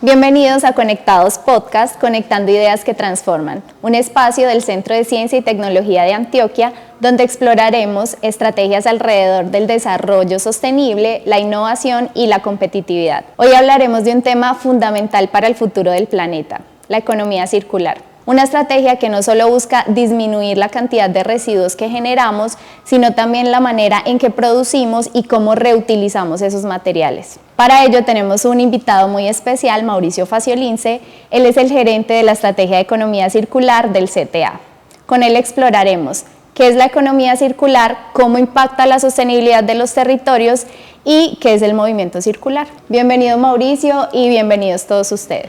Bienvenidos a Conectados Podcast, Conectando Ideas que Transforman, un espacio del Centro de Ciencia y Tecnología de Antioquia, donde exploraremos estrategias alrededor del desarrollo sostenible, la innovación y la competitividad. Hoy hablaremos de un tema fundamental para el futuro del planeta, la economía circular. Una estrategia que no solo busca disminuir la cantidad de residuos que generamos, sino también la manera en que producimos y cómo reutilizamos esos materiales. Para ello tenemos un invitado muy especial, Mauricio Faciolince. Él es el gerente de la Estrategia de Economía Circular del CTA. Con él exploraremos qué es la economía circular, cómo impacta la sostenibilidad de los territorios y qué es el movimiento circular. Bienvenido Mauricio y bienvenidos todos ustedes.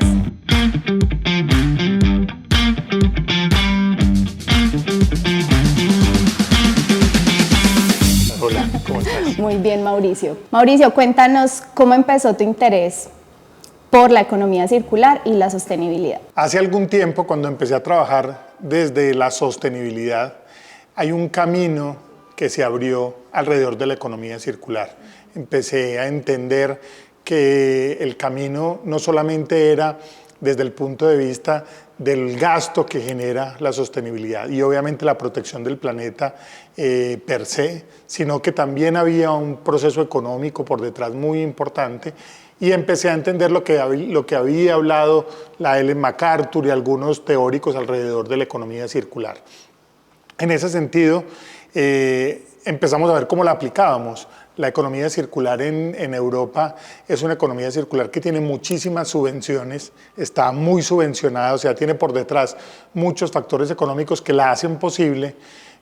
Hola, ¿cómo estás? Muy bien, Mauricio. Mauricio, cuéntanos cómo empezó tu interés por la economía circular y la sostenibilidad. Hace algún tiempo, cuando empecé a trabajar desde la sostenibilidad, hay un camino que se abrió alrededor de la economía circular. Empecé a entender que el camino no solamente era desde el punto de vista del gasto que genera la sostenibilidad y obviamente la protección del planeta per se, sino que también había un proceso económico por detrás muy importante y empecé a entender lo que había hablado la Ellen MacArthur y algunos teóricos alrededor de la economía circular. En ese sentido, empezamos a ver cómo la aplicábamos. La economía circular en Europa es una economía circular que tiene muchísimas subvenciones, está muy subvencionada, o sea, tiene por detrás muchos factores económicos que la hacen posible,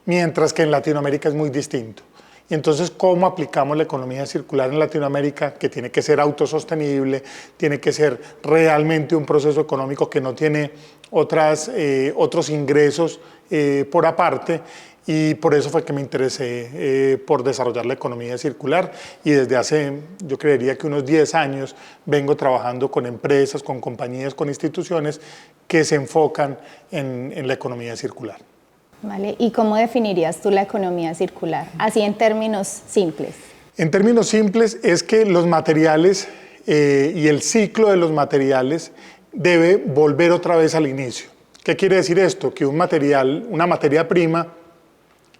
mientras que en Latinoamérica es muy distinto. Y entonces, ¿cómo aplicamos la economía circular en Latinoamérica? Que tiene que ser autosostenible, tiene que ser realmente un proceso económico que no tiene otros ingresos por aparte. Y por eso fue que me interesé por desarrollar la economía circular y desde hace, yo creería que unos 10 años, vengo trabajando con empresas, con compañías, con instituciones que se enfocan en la economía circular. Vale, ¿y cómo definirías tú la economía circular? Así en términos simples. En términos simples es que los materiales y el ciclo de los materiales debe volver otra vez al inicio. ¿Qué quiere decir esto? Que una materia prima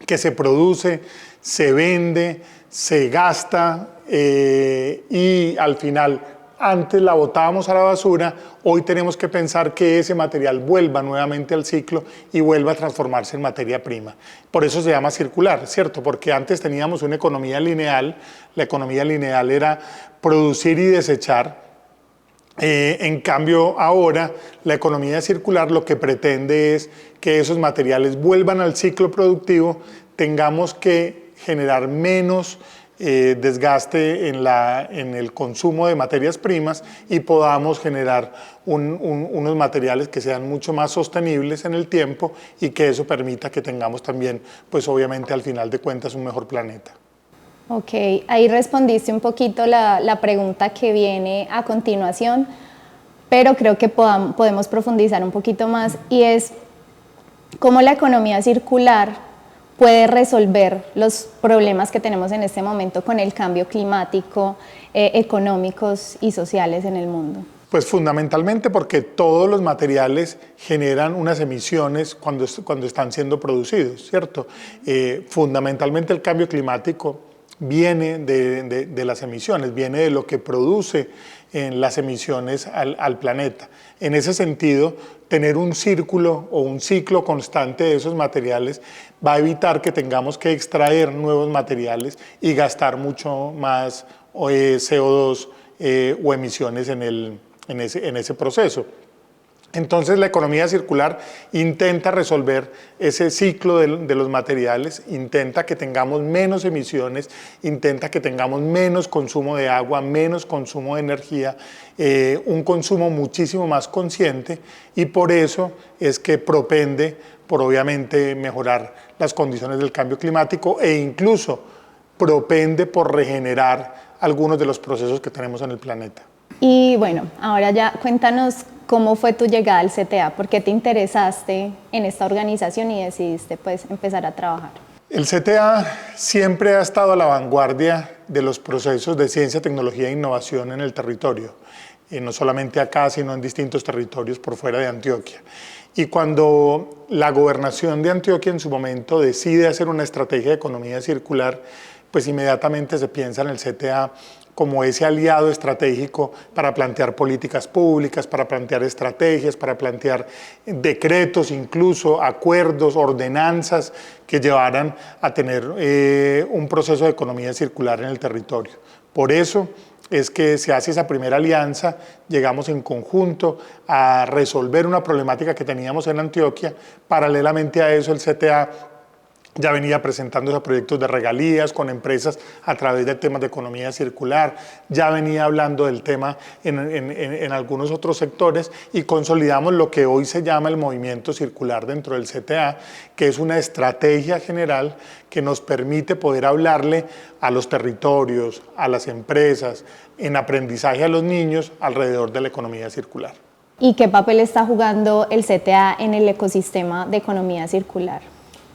que se produce, se vende, se gasta y al final antes la botábamos a la basura, hoy tenemos que pensar que ese material vuelva nuevamente al ciclo y vuelva a transformarse en materia prima. Por eso se llama circular, ¿cierto? Porque antes teníamos una economía lineal, la economía lineal era producir y desechar. En cambio, ahora la economía circular lo que pretende es que esos materiales vuelvan al ciclo productivo, tengamos que generar menos desgaste en el consumo de materias primas y podamos generar unos materiales que sean mucho más sostenibles en el tiempo y que eso permita que tengamos también, pues obviamente al final de cuentas, un mejor planeta. Ok, ahí respondiste un poquito la pregunta que viene a continuación, pero creo que podemos profundizar un poquito más y es cómo la economía circular puede resolver los problemas que tenemos en este momento con el cambio climático, económicos y sociales en el mundo. Pues fundamentalmente porque todos los materiales generan unas emisiones cuando están siendo producidos, ¿cierto? Fundamentalmente el cambio climático viene de las emisiones, viene de lo que produce las emisiones al planeta. En ese sentido, tener un círculo o un ciclo constante de esos materiales va a evitar que tengamos que extraer nuevos materiales y gastar mucho más CO2 o emisiones en ese proceso. Entonces la economía circular intenta resolver ese ciclo de los materiales, intenta que tengamos menos emisiones, intenta que tengamos menos consumo de agua, menos consumo de energía, un consumo muchísimo más consciente y por eso es que propende por obviamente mejorar las condiciones del cambio climático e incluso propende por regenerar algunos de los procesos que tenemos en el planeta. Y bueno, ahora ya cuéntanos cómo fue tu llegada al CTA, por qué te interesaste en esta organización y decidiste pues empezar a trabajar. El CTA siempre ha estado a la vanguardia de los procesos de ciencia, tecnología e innovación en el territorio. no solamente acá, sino en distintos territorios por fuera de Antioquia. Y cuando la gobernación de Antioquia en su momento decide hacer una estrategia de economía circular, pues inmediatamente se piensa en el CTA como ese aliado estratégico para plantear políticas públicas, para plantear estrategias, para plantear decretos, incluso acuerdos, ordenanzas que llevaran a tener un proceso de economía circular en el territorio. Por eso es que se hace esa primera alianza, llegamos en conjunto a resolver una problemática que teníamos en Antioquia. Paralelamente a eso, el CTA ya venía presentando esos proyectos de regalías con empresas a través de temas de economía circular, ya venía hablando del tema en algunos otros sectores y consolidamos lo que hoy se llama el movimiento circular dentro del CTA, que es una estrategia general que nos permite poder hablarle a los territorios, a las empresas, en aprendizaje a los niños alrededor de la economía circular. ¿Y qué papel está jugando el CTA en el ecosistema de economía circular?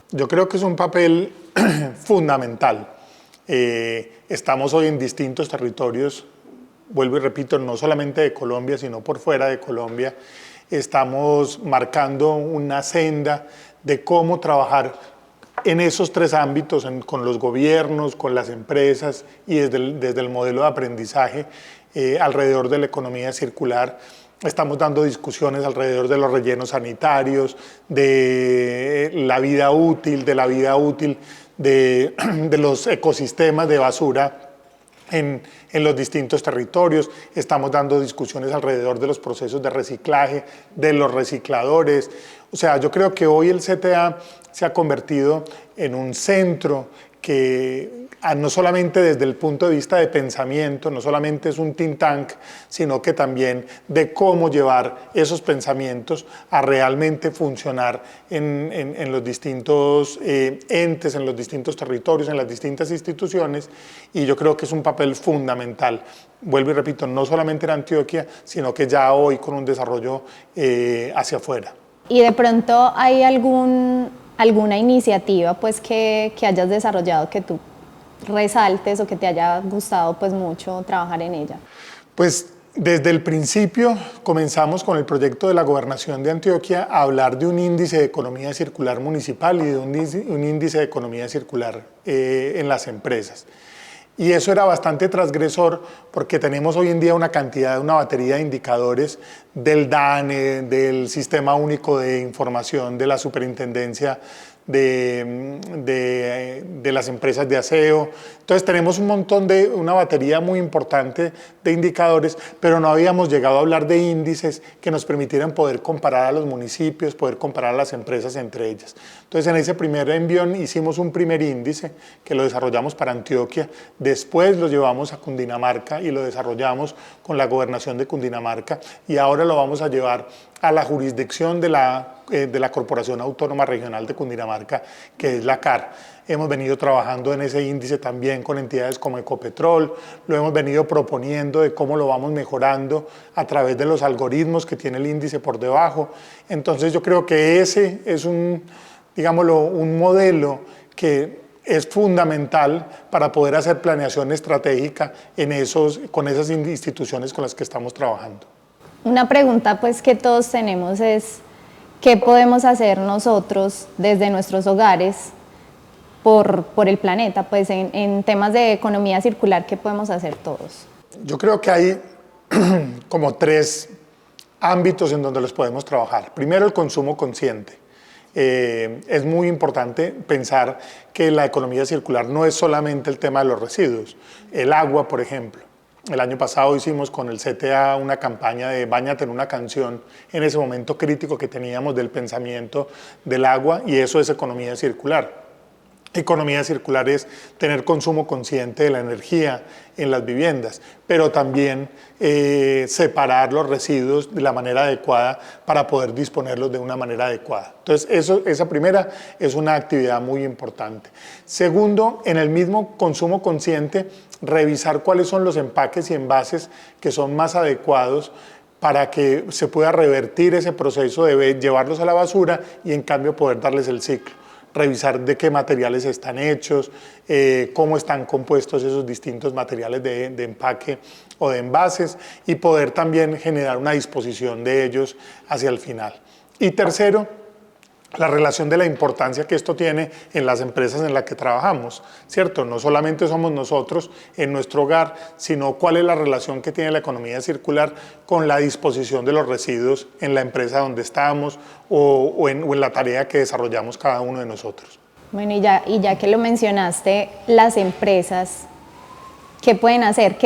Yo creo que es un papel fundamental. Estamos hoy en distintos territorios, vuelvo y repito, no solamente de Colombia, sino por fuera de Colombia. Estamos marcando una senda de cómo trabajar en esos tres ámbitos, con los gobiernos, con las empresas y desde el modelo de aprendizaje alrededor de la economía circular. Estamos dando discusiones alrededor de los rellenos sanitarios, de la vida útil, de los ecosistemas de basura en los distintos territorios. Estamos dando discusiones alrededor de los procesos de reciclaje, de los recicladores. O sea, yo creo que hoy el CTA se ha convertido en un centro que no solamente desde el punto de vista de pensamiento, no solamente es un think tank, sino que también de cómo llevar esos pensamientos a realmente funcionar en los distintos entes, en los distintos territorios, en las distintas instituciones, y yo creo que es un papel fundamental. Vuelvo y repito, no solamente en Antioquia, sino que ya hoy con un desarrollo hacia afuera. ¿Y de pronto hay alguna iniciativa pues que hayas desarrollado que tú resaltes o que te haya gustado pues mucho trabajar en ella? Pues desde el principio comenzamos con el proyecto de la Gobernación de Antioquia a hablar de un índice de economía circular municipal y de un índice de economía circular en las empresas. Y eso era bastante transgresor porque tenemos hoy en día una batería de indicadores del DANE, del Sistema Único de Información de la Superintendencia de las empresas de aseo. Entonces tenemos una batería muy importante de indicadores, pero no habíamos llegado a hablar de índices que nos permitieran poder comparar a los municipios, poder comparar a las empresas entre ellas. Entonces en ese primer envión hicimos un primer índice que lo desarrollamos para Antioquia, después lo llevamos a Cundinamarca y lo desarrollamos con la gobernación de Cundinamarca y ahora lo vamos a llevar a la jurisdicción de la Corporación Autónoma Regional de Cundinamarca, que es la CAR. Hemos venido trabajando en ese índice también con entidades como Ecopetrol, lo hemos venido proponiendo de cómo lo vamos mejorando a través de los algoritmos que tiene el índice por debajo. Entonces yo creo que ese es un modelo que es fundamental para poder hacer planeación estratégica con esas instituciones con las que estamos trabajando. Una pregunta pues que todos tenemos es ¿qué podemos hacer nosotros desde nuestros hogares por el planeta? Pues en temas de economía circular, ¿qué podemos hacer todos? Yo creo que hay como tres ámbitos en donde los podemos trabajar. Primero, el consumo consciente. Es muy importante pensar que la economía circular no es solamente el tema de los residuos. El agua, por ejemplo. El año pasado hicimos con el CTA una campaña de Báñate en una canción en ese momento crítico que teníamos del pensamiento del agua, y eso es economía circular. Economía circular es tener consumo consciente de la energía en las viviendas, pero también separar los residuos de la manera adecuada para poder disponerlos de una manera adecuada. Entonces, esa primera es una actividad muy importante. Segundo, en el mismo consumo consciente, revisar cuáles son los empaques y envases que son más adecuados para que se pueda revertir ese proceso de llevarlos a la basura y en cambio poder darles el ciclo. revisar de qué materiales están hechos, cómo están compuestos esos distintos materiales de empaque o de envases y poder también generar una disposición de ellos hacia el final. Y tercero, la relación de la importancia que esto tiene en las empresas en las que trabajamos, ¿cierto? No solamente somos nosotros en nuestro hogar, sino cuál es la relación que tiene la economía circular con la disposición de los residuos en la empresa donde estamos o en la tarea que desarrollamos cada uno de nosotros. Bueno, y ya que lo mencionaste, las empresas, ¿qué pueden hacer?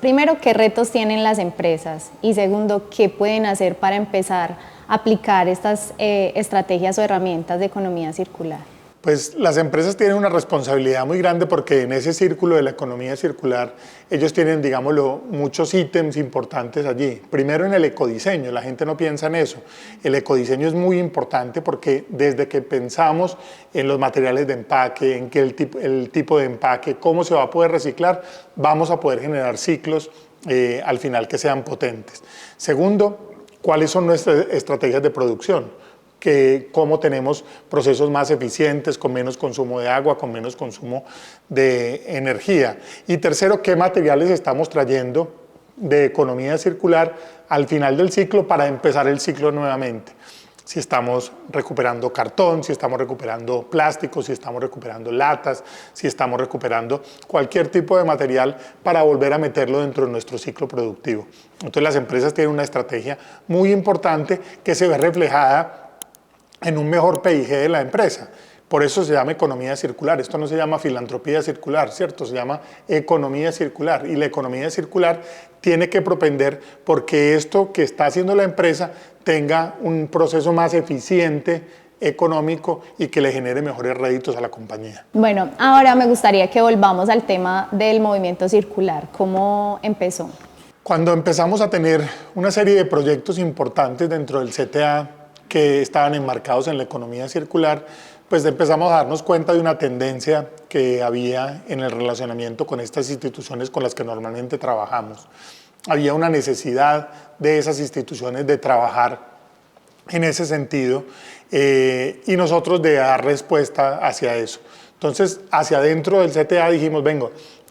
Primero, ¿qué retos tienen las empresas? Y segundo, ¿qué pueden hacer para empezar a aplicar estas estrategias o herramientas de economía circular? Pues las empresas tienen una responsabilidad muy grande porque en ese círculo de la economía circular ellos tienen, digámoslo, muchos ítems importantes allí. Primero en el ecodiseño, la gente no piensa en eso. El ecodiseño es muy importante porque desde que pensamos en los materiales de empaque, en que el tipo de empaque, cómo se va a poder reciclar, vamos a poder generar ciclos al final que sean potentes. Segundo, ¿cuáles son nuestras estrategias de producción? Cómo tenemos procesos más eficientes, con menos consumo de agua, con menos consumo de energía. Y tercero, qué materiales estamos trayendo de economía circular al final del ciclo para empezar el ciclo nuevamente. Si estamos recuperando cartón, si estamos recuperando plástico, si estamos recuperando latas, si estamos recuperando cualquier tipo de material para volver a meterlo dentro de nuestro ciclo productivo. Entonces las empresas tienen una estrategia muy importante que se ve reflejada en un mejor PIG de la empresa. Por eso se llama economía circular. Esto no se llama filantropía circular, ¿cierto? Se llama economía circular. Y la economía circular tiene que propender porque esto que está haciendo la empresa tenga un proceso más eficiente, económico y que le genere mejores réditos a la compañía. Bueno, ahora me gustaría que volvamos al tema del movimiento circular. ¿Cómo empezó? Cuando empezamos a tener una serie de proyectos importantes dentro del CTA, que estaban enmarcados en la economía circular, pues empezamos a darnos cuenta de una tendencia que había en el relacionamiento con estas instituciones con las que normalmente trabajamos. Había una necesidad de esas instituciones de trabajar en ese sentido y nosotros de dar respuesta hacia eso. Entonces, hacia adentro del CTA dijimos, venga,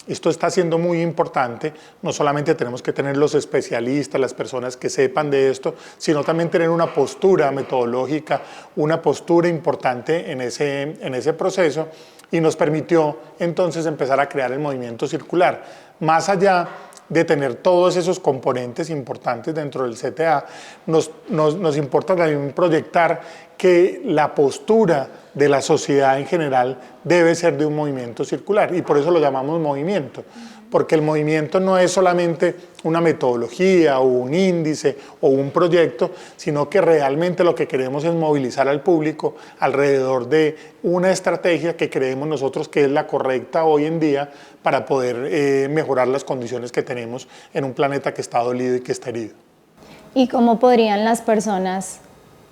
esto está siendo muy importante, no solamente tenemos que tener los especialistas, las personas que sepan de esto, sino también tener una postura metodológica, una postura importante en ese proceso y nos permitió entonces empezar a crear el movimiento circular. Más allá de tener todos esos componentes importantes dentro del CTA, nos importa también proyectar que la postura de la sociedad en general debe ser de un movimiento circular y por eso lo llamamos movimiento, porque el movimiento no es solamente una metodología o un índice o un proyecto, sino que realmente lo que queremos es movilizar al público alrededor de una estrategia que creemos nosotros que es la correcta hoy en día para poder mejorar las condiciones que tenemos en un planeta que está dolido y que está herido. ¿Y cómo podrían las personas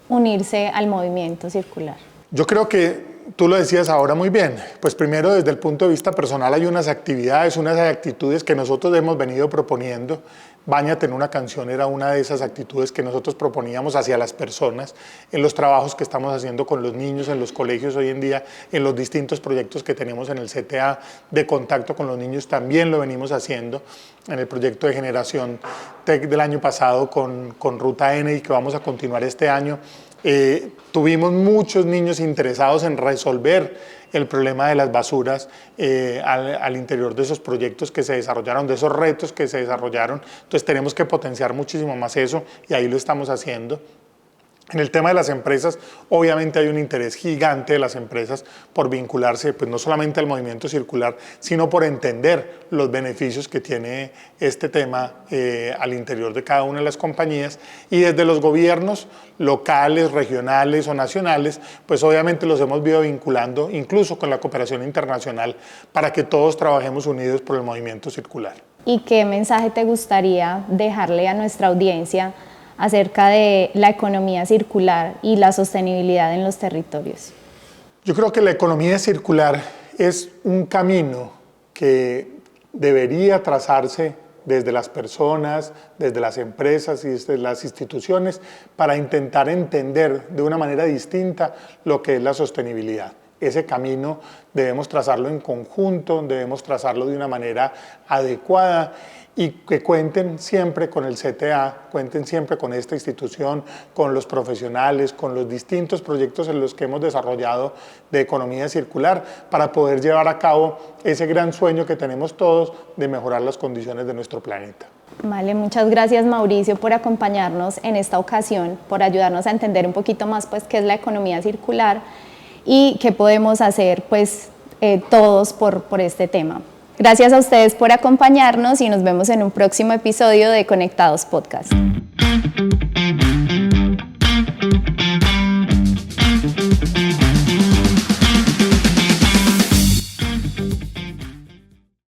unirse al movimiento circular? Yo creo que tú lo decías ahora muy bien, pues primero desde el punto de vista personal hay unas actividades, unas actitudes que nosotros hemos venido proponiendo. Báñate en una canción era una de esas actitudes que nosotros proponíamos hacia las personas en los trabajos que estamos haciendo con los niños en los colegios hoy en día, en los distintos proyectos que tenemos en el CTA de contacto con los niños, también lo venimos haciendo en el proyecto de Generación Tech del año pasado con Ruta N y que vamos a continuar este año. Tuvimos muchos niños interesados en resolver el problema de las basuras al interior de esos proyectos que se desarrollaron, de esos retos que se desarrollaron. Entonces tenemos que potenciar muchísimo más eso y ahí lo estamos haciendo. En el tema de las empresas, obviamente hay un interés gigante de las empresas por vincularse, pues no solamente al movimiento circular, sino por entender los beneficios que tiene este tema al interior de cada una de las compañías. Y desde los gobiernos locales, regionales o nacionales, pues obviamente los hemos ido vinculando, incluso con la cooperación internacional, para que todos trabajemos unidos por el movimiento circular. ¿Y qué mensaje te gustaría dejarle a nuestra audiencia acerca de la economía circular y la sostenibilidad en los territorios? Yo creo que la economía circular es un camino que debería trazarse desde las personas, desde las empresas y desde las instituciones para intentar entender de una manera distinta lo que es la sostenibilidad. ese camino debemos trazarlo en conjunto, debemos trazarlo de una manera adecuada y que cuenten siempre con el CTA, cuenten siempre con esta institución, con los profesionales, con los distintos proyectos en los que hemos desarrollado de economía circular para poder llevar a cabo ese gran sueño que tenemos todos de mejorar las condiciones de nuestro planeta. Vale, muchas gracias Mauricio por acompañarnos en esta ocasión, por ayudarnos a entender un poquito más pues qué es la economía circular y qué podemos hacer pues todos por este tema. Gracias a ustedes por acompañarnos y nos vemos en un próximo episodio de Conectados Podcast.